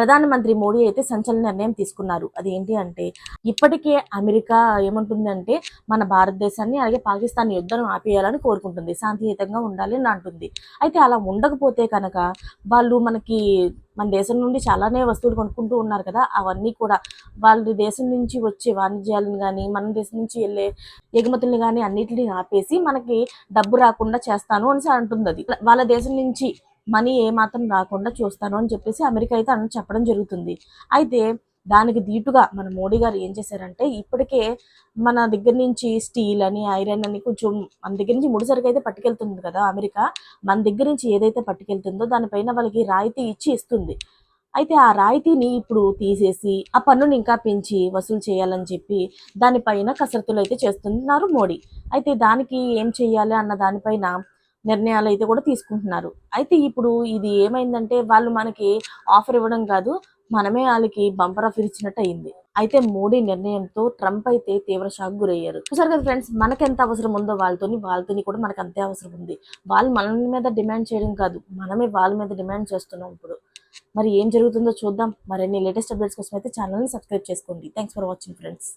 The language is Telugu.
ప్రధానమంత్రి మోడీ అయితే సంచలన నిర్ణయం తీసుకున్నారు. అదేంటి అంటే ఇప్పటికే అమెరికా ఏమంటుందంటే మన భారతదేశాన్ని అలాగే పాకిస్తాన్ యుద్ధం ఆపేయాలని కోరుకుంటుంది. శాంతియుతంగా ఉండాలి అని అంటుంది. అయితే అలా ఉండకపోతే కనుక వాళ్ళు మన దేశం నుండి చాలానే వస్తువులు కొనుక్కుంటూ ఉన్నారు కదా! అవన్నీ కూడా వాళ్ళ దేశం నుంచి వచ్చే వాణిజ్యాలను గానీ, మన దేశం నుంచి వెళ్ళే ఎగుమతుల్ని గానీ అన్నిటిని ఆపేసి మనకి డబ్బు రాకుండా చేస్తాను అనేసి అంటుందది. వాళ్ళ దేశం నుంచి మనీ ఏమాత్రం రాకుండా చూస్తాను అని చెప్పేసి అమెరికా అయితే చెప్పడం జరుగుతుంది. అయితే దానికి దీటుగా మన మోడీ గారు ఏం చేశారంటే ఇప్పటికే మన దగ్గర నుంచి స్టీల్ అని, ఐరన్ అని కొంచెం మన దగ్గర నుంచి ముడిసరుకు అయితే పట్టుకెళ్తుంది కదా అమెరికా. మన దగ్గర నుంచి ఏదైతే పట్టుకెళ్తుందో దానిపైన వాళ్ళకి రాయితీ ఇచ్చి ఇస్తుంది. అయితే ఆ రాయితీని ఇప్పుడు తీసేసి ఆ పన్నుని ఇంకా పెంచి వసూలు చేయాలని చెప్పి దానిపైన కసరత్తులు అయితే చేస్తున్నారు మోడీ. అయితే దానికి ఏం చేయాలి అన్న దానిపైన నిర్ణయాలు అయితే కూడా తీసుకుంటున్నారు. అయితే ఇప్పుడు ఇది ఏమైందంటే వాళ్ళు మనకి ఆఫర్ ఇవ్వడం కాదు, మనమే వాళ్ళకి బంపర్ ఆఫర్ ఇచ్చినట్టు అయింది. అయితే మోడీ నిర్ణయంతో ట్రంప్ అయితే తీవ్ర షాక్ గురయ్యారు. చూసారు కదా ఫ్రెండ్స్, మనకి ఎంత అవసరం ఉందో వాళ్ళతోని కూడా మనకు అంతే అవసరం ఉంది. వాళ్ళు మన మీద డిమాండ్ చేయడం కాదు, మనమే వాళ్ళ మీద డిమాండ్ చేస్తున్నాం ఇప్పుడు. మరి ఏం జరుగుతుందో చూద్దాం. మరిన్ని లేటెస్ట్ అప్డేట్స్ కోసం అయితే ఛానల్ని సబ్స్క్రైబ్ చేసుకోండి. Thanks for watching friends.